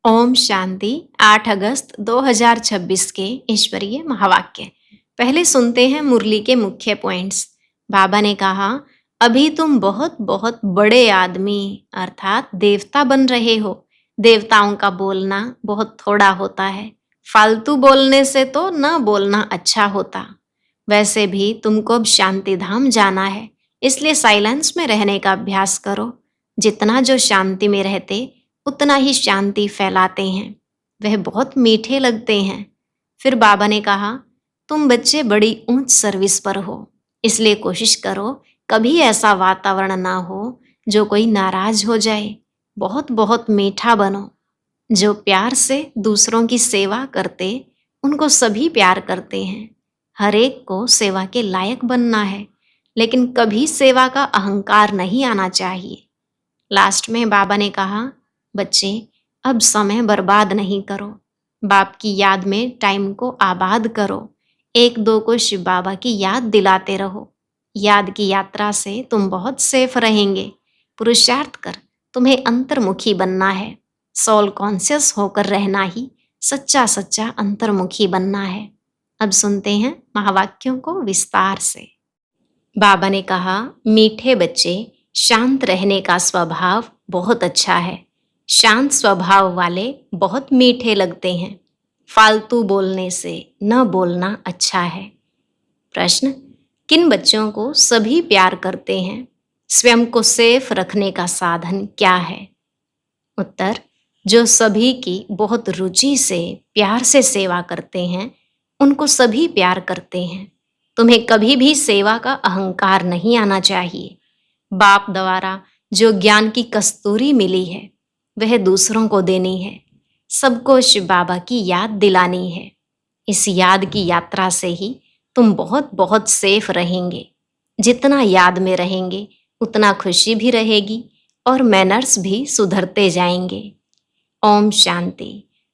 ओम शांति। 8 अगस्त 2026 के ईश्वरीय महावाक्य। पहले सुनते हैं मुरली के मुख्य पॉइंट्स। बाबा ने कहा, अभी तुम बहुत बहुत बड़े आदमी अर्थात देवता बन रहे हो। देवताओं का बोलना बहुत थोड़ा होता है। फालतू बोलने से तो न बोलना अच्छा होता। वैसे भी तुमको अब शांति धाम जाना है, इसलिए साइलेंस में रहने का अभ्यास करो। जितना जो शांति में रहते उतना ही शांति फैलाते हैं। वह बहुत मीठे लगते हैं। फिर बाबा ने कहा, तुम बच्चे बड़ी ऊंच सर्विस पर हो, इसलिए कोशिश करो कभी ऐसा वातावरण ना हो जो कोई नाराज हो जाए। बहुत बहुत मीठा बनो। जो प्यार से दूसरों की सेवा करते उनको सभी प्यार करते हैं। हर एक को सेवा के लायक बनना है, लेकिन कभी सेवा का अहंकार नहीं आना चाहिए। लास्ट में बाबा ने कहा, बच्चे अब समय बर्बाद नहीं करो। बाप की याद में टाइम को आबाद करो। एक दो को शिव बाबा की याद दिलाते रहो। याद की यात्रा से तुम बहुत सेफ रहेंगे। पुरुषार्थ कर तुम्हें अंतर्मुखी बनना है। सोल कॉन्शियस होकर रहना ही सच्चा सच्चा अंतर्मुखी बनना है। अब सुनते हैं महावाक्यों को विस्तार से। बाबा ने कहा, मीठे बच्चे, शांत रहने का स्वभाव बहुत अच्छा है। शांत स्वभाव वाले बहुत मीठे लगते हैं। फालतू बोलने से न बोलना अच्छा है। प्रश्न, किन बच्चों को सभी प्यार करते हैं? स्वयं को सेफ रखने का साधन क्या है? उत्तर, जो सभी की बहुत रुचि से प्यार से सेवा करते हैं उनको सभी प्यार करते हैं। तुम्हें कभी भी सेवा का अहंकार नहीं आना चाहिए। बाप द्वारा जो ज्ञान की कस्तूरी मिली है वह दूसरों को देनी है। सबको शिव बाबा की याद दिलानी है। इस याद की यात्रा से ही तुम बहुत बहुत सेफ रहेंगे। जितना याद में रहेंगे उतना खुशी भी रहेगी और मैनर्स भी सुधरते जाएंगे। ओम शांति।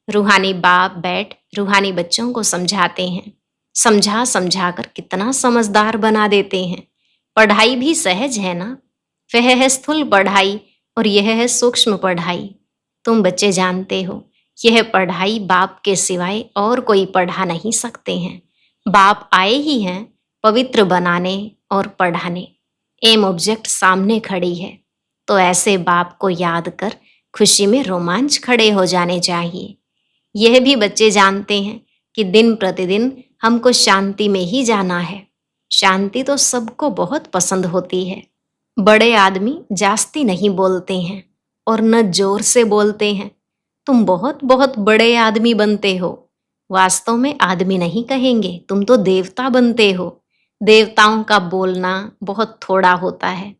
रूहानी बाप बैठ रूहानी बच्चों को समझाते हैं। समझा समझा कर कितना समझदार बना देते हैं। पढ़ाई भी सहज है ना। वह है स्थूल पढ़ाई और यह है सूक्ष्म पढ़ाई। तुम बच्चे जानते हो, यह पढ़ाई बाप के सिवाय और कोई पढ़ा नहीं सकते हैं। बाप आए ही हैं पवित्र बनाने और पढ़ाने। एम ऑब्जेक्ट सामने खड़ी है, तो ऐसे बाप को याद कर खुशी में रोमांच खड़े हो जाने चाहिए। यह भी बच्चे जानते हैं कि दिन प्रतिदिन हमको शांति में ही जाना है। शांति तो सबको बहुत पसंद होती है। बड़े आदमी जास्ती नहीं बोलते हैं और न जोर से बोलते हैं। तुम बहुत बहुत बड़े आदमी बनते हो। वास्तव में आदमी नहीं कहेंगे, तुम तो देवता बनते हो। देवताओं का बोलना बहुत थोड़ा होता है।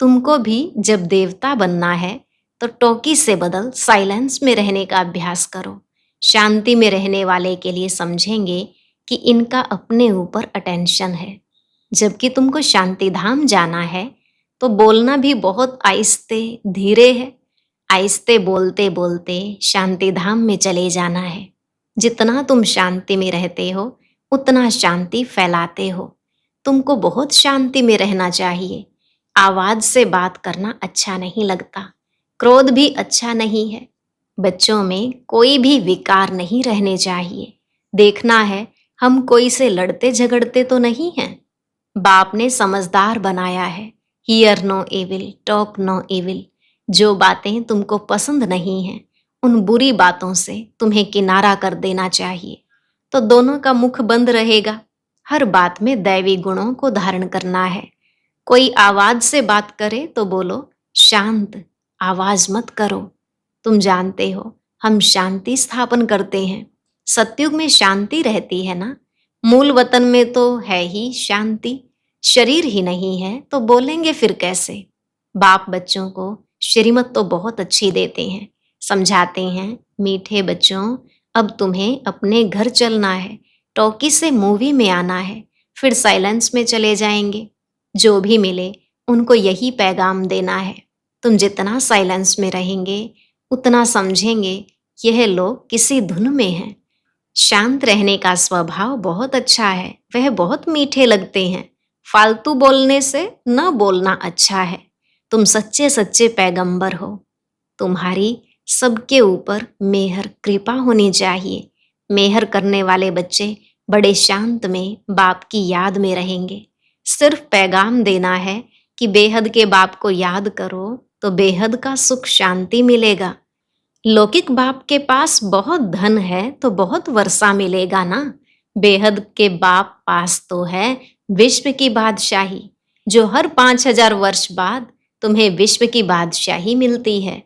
तुमको भी जब देवता बनना है तो टोकी से बदल साइलेंस में रहने का अभ्यास करो। शांति में रहने वाले के लिए समझेंगे कि इनका अपने ऊपर अटेंशन है। जबकि तुमको शांति धाम जाना है तो बोलना भी बहुत आहिस्ते धीरे है। आहिस्ते बोलते बोलते शांति धाम में चले जाना है। जितना तुम शांति में रहते हो उतना शांति फैलाते हो। तुमको बहुत शांति में रहना चाहिए। आवाज से बात करना अच्छा नहीं लगता। क्रोध भी अच्छा नहीं है। बच्चों में कोई भी विकार नहीं रहने चाहिए। देखना है हम कोई से लड़ते झगड़ते तो नहीं हैं। बाप ने समझदार बनाया है। Hear no evil, talk no evil. जो बातें तुमको पसंद नहीं हैं उन बुरी बातों से तुम्हें किनारा कर देना चाहिए, तो दोनों का मुख बंद रहेगा। हर बात में दैवी गुणों को धारण करना है। कोई आवाज से बात करे तो बोलो शांत, आवाज मत करो। तुम जानते हो हम शांति स्थापन करते हैं। सतयुग में शांति रहती है ना। मूल वतन में तो है ही शांति। शरीर ही नहीं है तो बोलेंगे फिर कैसे। बाप बच्चों को श्रीमत तो बहुत अच्छी देते हैं। समझाते हैं, मीठे बच्चों अब तुम्हें अपने घर चलना है। टॉकी से मूवी में आना है, फिर साइलेंस में चले जाएंगे। जो भी मिले उनको यही पैगाम देना है। तुम जितना साइलेंस में रहेंगे उतना समझेंगे यह लोग किसी धुन में हैं। शांत रहने का स्वभाव बहुत अच्छा है। वह बहुत मीठे लगते हैं। फालतू बोलने से न बोलना अच्छा है। तुम सच्चे सच्चे पैगंबर हो। तुम्हारी सबके ऊपर मेहर कृपा होनी चाहिए। मेहर करने वाले बच्चे बड़े शांत में बाप की याद में रहेंगे। सिर्फ पैगाम देना है कि बेहद के बाप को याद करो तो बेहद का सुख शांति मिलेगा। लौकिक बाप के पास बहुत धन है तो बहुत वर्षा मिलेगा ना। बेहद के बाप पास तो है विश्व की बादशाही, जो हर 5,000 वर्ष बाद तुम्हें विश्व की बादशाही मिलती है।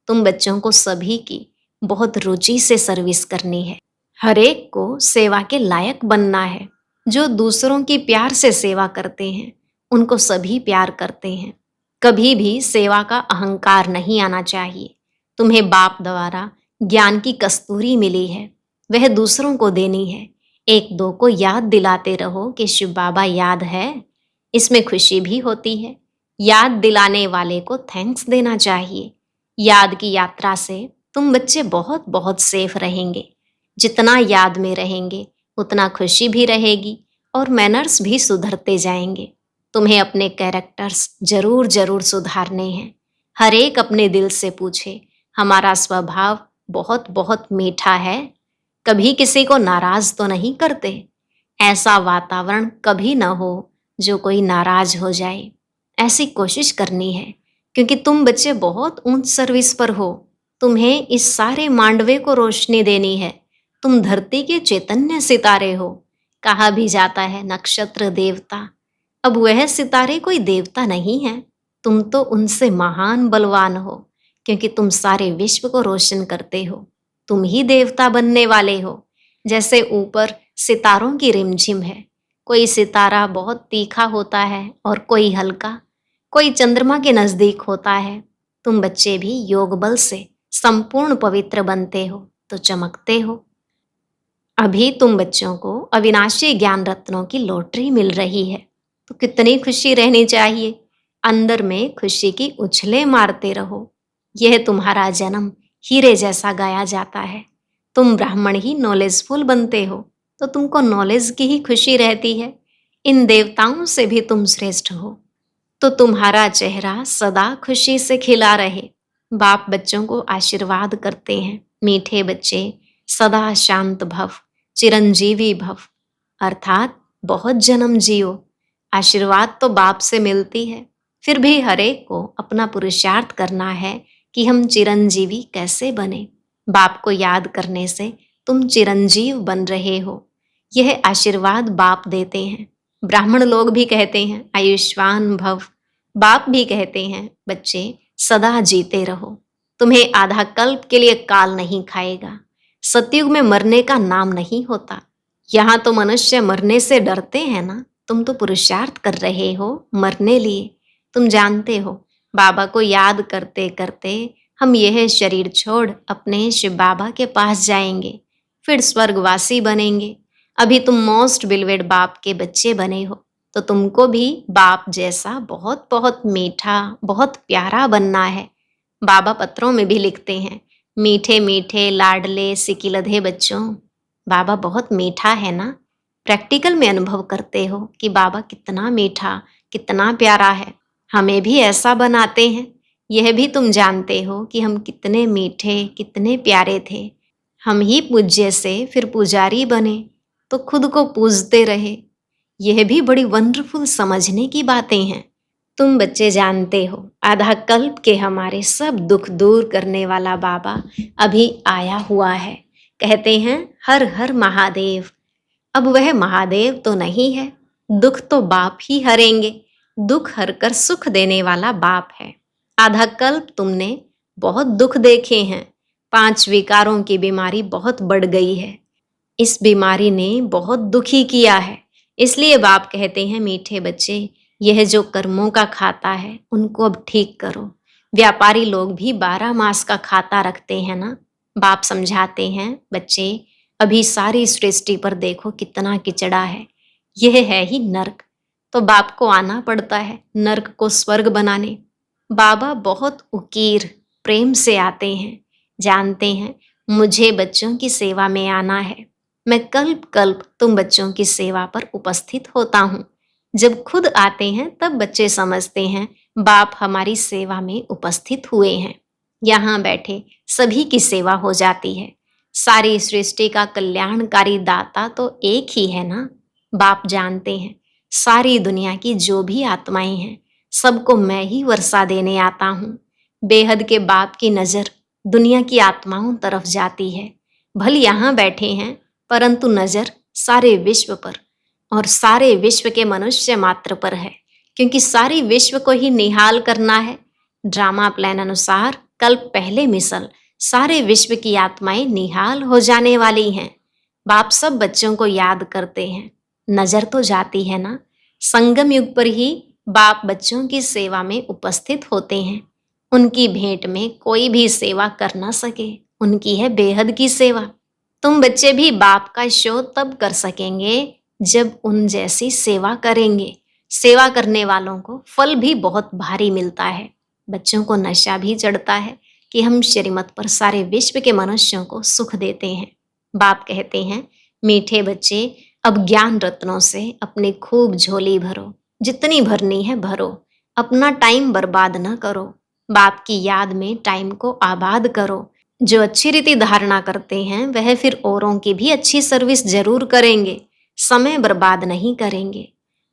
तुम बच्चों को सभी की बहुत रुचि से सर्विस करनी है। हर एक को सेवा के लायक बनना है। जो दूसरों की प्यार से सेवा करते हैं उनको सभी प्यार करते हैं। कभी भी सेवा का अहंकार नहीं आना चाहिए। तुम्हें बाप द्वारा ज्ञान की कस्तूरी मिली है, वह दूसरों को देनी है। एक दो को याद दिलाते रहो कि शिव बाबा याद है, इसमें खुशी भी होती है। याद दिलाने वाले को थैंक्स देना चाहिए। याद की यात्रा से तुम बच्चे बहुत बहुत सेफ रहेंगे। जितना याद में रहेंगे उतना खुशी भी रहेगी और मैनर्स भी सुधरते जाएंगे। तुम्हें अपने कैरेक्टर्स जरूर जरूर सुधारने हैं। हर एक अपने दिल से पूछे, हमारा स्वभाव बहुत बहुत मीठा है, कभी किसी को नाराज तो नहीं करते। ऐसा वातावरण कभी न हो जो कोई नाराज हो जाए। ऐसी कोशिश करनी है क्योंकि तुम बच्चे बहुत ऊंच सर्विस पर हो। तुम्हें इस सारे मांडवे को रोशनी देनी है। तुम धरती के चैतन्य सितारे हो। कहा भी जाता है नक्षत्र देवता। अब वह सितारे कोई देवता नहीं है, तुम तो उनसे महान बलवान हो क्योंकि तुम सारे विश्व को रोशन करते हो। तुम ही देवता बनने वाले हो। जैसे ऊपर सितारों की रिमझिम है, कोई सितारा बहुत तीखा होता है और कोई हल्का, कोई चंद्रमा के नजदीक होता है। तुम बच्चे भी योग बल से संपूर्ण पवित्र बनते हो तो चमकते हो। अभी तुम बच्चों को अविनाशी ज्ञान रत्नों की लॉटरी मिल रही है तो कितनी खुशी रहनी चाहिए। अंदर में खुशी की उछलें मारते रहो। यह तुम्हारा जन्म हीरे जैसा गाया जाता है। तुम ब्राह्मण ही नॉलेजफुल बनते हो तो तुमको नॉलेज की ही खुशी रहती है। इन देवताओं से भी तुम श्रेष्ठ हो तो तुम्हारा चेहरा सदा खुशी से खिला रहे। बाप बच्चों को आशीर्वाद करते हैं, मीठे बच्चे सदा शांत भव, चिरंजीवी भव, अर्थात बहुत जन्म जियो। आशीर्वाद तो बाप से मिलती है, फिर भी हर एक को अपना पुरुषार्थ करना है कि हम चिरंजीवी कैसे बने। बाप को याद करने से तुम चिरंजीव बन रहे हो। यह आशीर्वाद बाप देते हैं। ब्राह्मण लोग भी कहते हैं आयुष्मान भव। बाप भी कहते हैं बच्चे सदा जीते रहो। तुम्हें आधा कल्प के लिए काल नहीं खाएगा। सतयुग में मरने का नाम नहीं होता। यहाँ तो मनुष्य मरने से डरते हैं ना। तुम तो पुरुषार्थ कर रहे हो मरने लिए। तुम जानते हो बाबा को याद करते करते हम यह शरीर छोड़ अपने शिव बाबा के पास जाएंगे, फिर स्वर्गवासी बनेंगे। अभी तुम मोस्ट बिलवेड बाप के बच्चे बने हो तो तुमको भी बाप जैसा बहुत बहुत मीठा, बहुत प्यारा बनना है। बाबा पत्रों में भी लिखते हैं, मीठे मीठे लाडले सिकिलधे बच्चों। बाबा बहुत मीठा है ना। प्रैक्टिकल में अनुभव करते हो कि बाबा कितना मीठा, कितना प्यारा है। हमें भी ऐसा बनाते हैं। यह भी तुम जानते हो कि हम कितने मीठे, कितने प्यारे थे। हम ही पूज्य से फिर पुजारी बने तो खुद को पूजते रहे। यह भी बड़ी वंडरफुल समझने की बातें हैं। तुम बच्चे जानते हो आधा कल्प के हमारे सब दुख दूर करने वाला बाबा अभी आया हुआ है। कहते हैं हर हर महादेव। अब वह महादेव तो नहीं है, दुख तो बाप ही हरेंगे। दुख हरकर सुख देने वाला बाप है। आधा कल्प तुमने बहुत दुख देखे हैं। 5 विकारों की बीमारी बहुत बढ़ गई है। इस बीमारी ने बहुत दुखी किया है। इसलिए बाप कहते हैं मीठे बच्चे, यह जो कर्मों का खाता है उनको अब ठीक करो। व्यापारी लोग भी 12 मास का खाता रखते हैं ना। बाप समझाते हैं बच्चे, अभी सारी सृष्टि पर देखो कितना किचड़ा है। यह है ही नर्क, तो बाप को आना पड़ता है नर्क को स्वर्ग बनाने। बाबा बहुत उकीर प्रेम से आते हैं। जानते हैं मुझे बच्चों की सेवा में आना है। मैं कल्प कल्प तुम बच्चों की सेवा पर उपस्थित होता हूँ। जब खुद आते हैं तब बच्चे समझते हैं बाप हमारी सेवा में उपस्थित हुए हैं। यहाँ बैठे सभी की सेवा हो जाती है। सारी सृष्टि का कल्याणकारी दाता तो एक ही है ना। बाप जानते हैं सारी दुनिया की जो भी आत्माएं हैं सबको मैं ही वर्षा देने आता हूँ। बेहद के बाप की नजर दुनिया की आत्माओं तरफ जाती है। भल यहाँ बैठे हैं परंतु नजर सारे विश्व पर और सारे विश्व के मनुष्य मात्र पर है, क्योंकि सारी विश्व को ही निहाल करना है। ड्रामा प्लान अनुसार कल पहले मिसल सारे विश्व की आत्माएं निहाल हो जाने वाली हैं। बाप सब बच्चों को याद करते हैं, नजर तो जाती है ना। संगम युग पर ही बाप बच्चों की सेवा में उपस्थित होते हैं। उनकी भेंट में कोई भी सेवा कर ना सके, उनकी है बेहद की सेवा। तुम बच्चे भी बाप का शो तब कर सकेंगे जब उन जैसी सेवा करेंगे। सेवा करने वालों को फल भी बहुत भारी मिलता है। बच्चों को नशा भी चढ़ता है कि हम श्रीमत पर सारे विश्व के मनुष्यों को सुख देते हैं। बाप कहते हैं, मीठे बच्चे अब ज्ञान रत्नों से अपनी खूब झोली भरो, जितनी भरनी है भरो, अपना टाइम बर्बाद न करो। बाप की याद में टाइम को आबाद करो। जो अच्छी रीति धारणा करते हैं वह फिर औरों की भी अच्छी सर्विस जरूर करेंगे, समय बर्बाद नहीं करेंगे।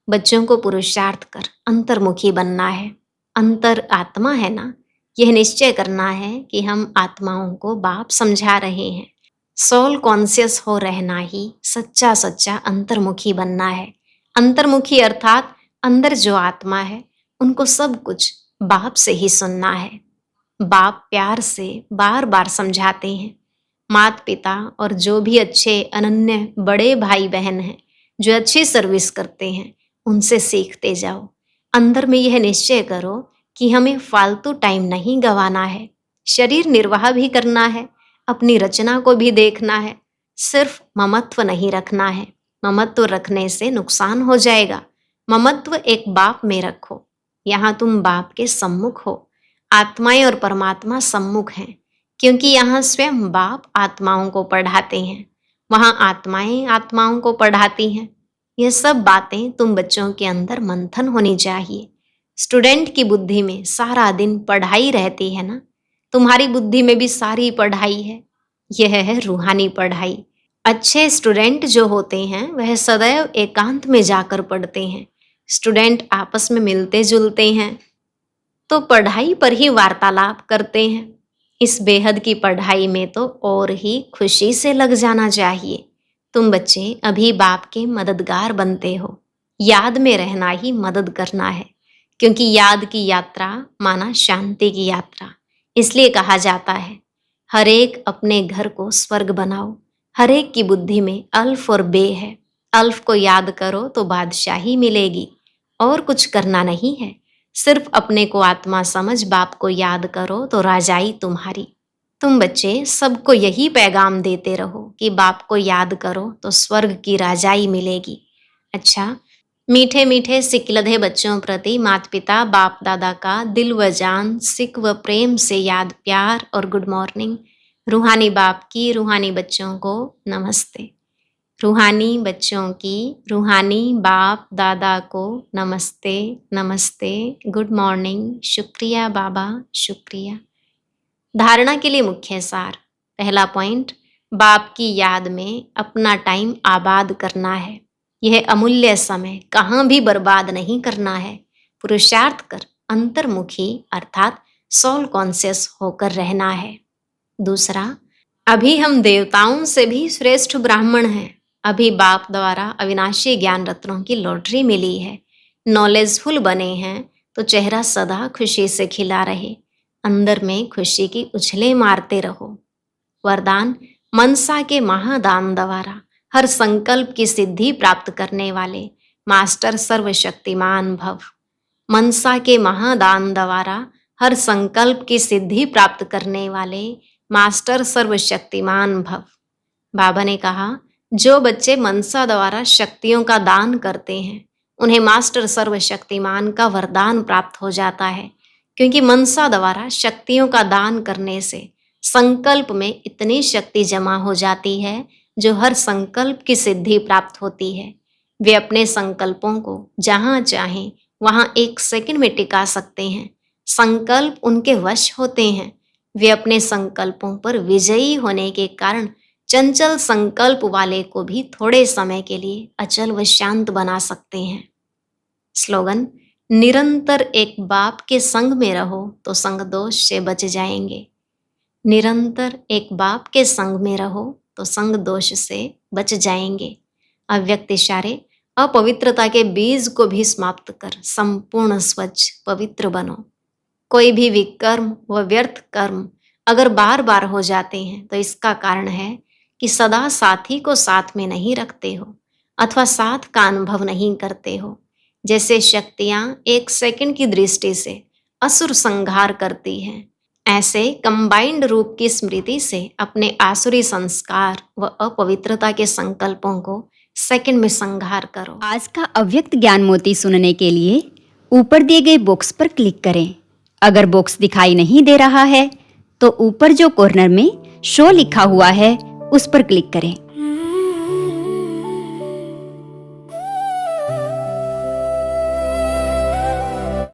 बच्चों को पुरुषार्थ कर अंतर्मुखी बनना है। अंतर आत्मा है ना, यह निश्चय करना है कि हम आत्माओं को बाप समझा रहे हैं। सोल कॉन्शियस हो रहना ही सच्चा सच्चा अंतर्मुखी बनना है। अंतर्मुखी अर्थात अंदर जो आत्मा है उनको सब कुछ बाप से ही सुनना है। बाप प्यार से बार बार समझाते हैं। माता पिता और जो भी अच्छे अनन्य बड़े भाई बहन हैं जो अच्छी सर्विस करते हैं उनसे सीखते जाओ। अंदर में यह निश्चय करो कि हमें फालतू टाइम नहीं गंवाना है। शरीर निर्वाह भी करना है, अपनी रचना को भी देखना है। सिर्फ ममत्व नहीं रखना है, ममत्व रखने से नुकसान हो जाएगा। ममत्व एक बाप में रखो। यहाँ तुम बाप के सम्मुख हो। आत्माएं और परमात्मा सम्मुख हैं, क्योंकि यहाँ स्वयं बाप आत्माओं को पढ़ाते हैं, वहाँ आत्माएं आत्माओं को पढ़ाती हैं। यह सब बातें तुम बच्चों के अंदर मंथन होनी चाहिए। स्टूडेंट की बुद्धि में सारा दिन पढ़ाई रहती है ना, तुम्हारी बुद्धि में भी सारी पढ़ाई है। यह है रूहानी पढ़ाई। अच्छे स्टूडेंट जो होते हैं वह सदैव एकांत में जाकर पढ़ते हैं। स्टूडेंट आपस में मिलते जुलते हैं तो पढ़ाई पर ही वार्तालाप करते हैं। इस बेहद की पढ़ाई में तो और ही खुशी से लग जाना चाहिए। तुम बच्चे अभी बाप के मददगार बनते हो। याद में रहना ही मदद करना है, क्योंकि याद की यात्रा माना शांति की यात्रा। इसलिए कहा जाता है, हर एक अपने घर को स्वर्ग बनाओ। हर एक की बुद्धि में अल्फ और बे है। अल्फ को याद करो तो बादशाही मिलेगी, और कुछ करना नहीं है। सिर्फ अपने को आत्मा समझ बाप को याद करो तो राजाई तुम्हारी। तुम बच्चे सबको यही पैगाम देते रहो कि बाप को याद करो तो स्वर्ग की राजाई मिलेगी। अच्छा, मीठे मीठे सिकलधे बच्चों प्रति माता पिता बाप दादा का दिल व जान सिक व प्रेम से याद प्यार और गुड मॉर्निंग। रूहानी बाप की रूहानी बच्चों को नमस्ते। रूहानी बच्चों की रूहानी बाप दादा को नमस्ते नमस्ते, गुड मॉर्निंग, शुक्रिया बाबा शुक्रिया। धारणा के लिए मुख्य सार। पहला पॉइंट, बाप की याद में अपना टाइम आबाद करना है। यह अमूल्य समय कहाँ भी बर्बाद नहीं करना है। पुरुषार्थ कर अंतर्मुखी अर्थात सोल कॉन्शियस होकर रहना है। दूसरा, अभी हम देवताओं से भी श्रेष्ठ ब्राह्मण हैं। अभी बाप द्वारा अविनाशी ज्ञान रत्नों की लॉटरी मिली है। नॉलेजफुल बने हैं तो चेहरा सदा खुशी से खिला रहे। अंदर में खुशी की उछलें मारते रहो। वरदान, मनसा के महादान द्वारा हर संकल्प की सिद्धि प्राप्त करने वाले मास्टर सर्वशक्तिमान भव। मनसा के महादान द्वारा हर संकल्प की सिद्धि प्राप्त करने वाले मास्टर सर्वशक्तिमान भव। बाबा ने कहा, जो बच्चे मनसा द्वारा शक्तियों का दान करते हैं उन्हें मास्टर सर्वशक्तिमान का वरदान प्राप्त हो जाता है, क्योंकि मनसा द्वारा शक्तियों का दान करने से संकल्प में इतनी शक्ति जमा हो जाती है जो हर संकल्प की सिद्धि प्राप्त होती है। वे अपने संकल्पों को जहाँ चाहें वहाँ 1 सेकंड में टिका सकते हैं। संकल्प उनके वश होते हैं। वे अपने संकल्पों पर विजयी होने के कारण चंचल संकल्प वाले को भी थोड़े समय के लिए अचल व शांत बना सकते हैं। स्लोगन: निरंतर एक बाप के संग में रहो तो संग दोष से बच जाएंगे। निरंतर एक बाप के संग में रहो तो संग दोष से बच जाएंगे। अव्यक्त इशारे: अपवित्रता के बीज को भी समाप्त कर संपूर्ण स्वच्छ पवित्र बनो। कोई भी विकर्म व व्यर्थ कर्म अगर बार बार हो जाते हैं तो इसका कारण है कि सदा साथी को साथ में नहीं रखते हो अथवा साथ का अनुभव नहीं करते हो। जैसे शक्तियां एक सेकंड की दृष्टि से असुर संहार करती हैं, ऐसे कंबाइंड रूप की स्मृति से अपने आसुरी संस्कार व अपवित्रता के संकल्पों को सेकंड में संहार करो। आज का अव्यक्त ज्ञान मोती सुनने के लिए ऊपर दिए गए बॉक्स पर क्लिक करें। अगर बॉक्स दिखाई नहीं दे रहा है तो ऊपर जो कॉर्नर में शो लिखा हुआ है उस पर क्लिक करें।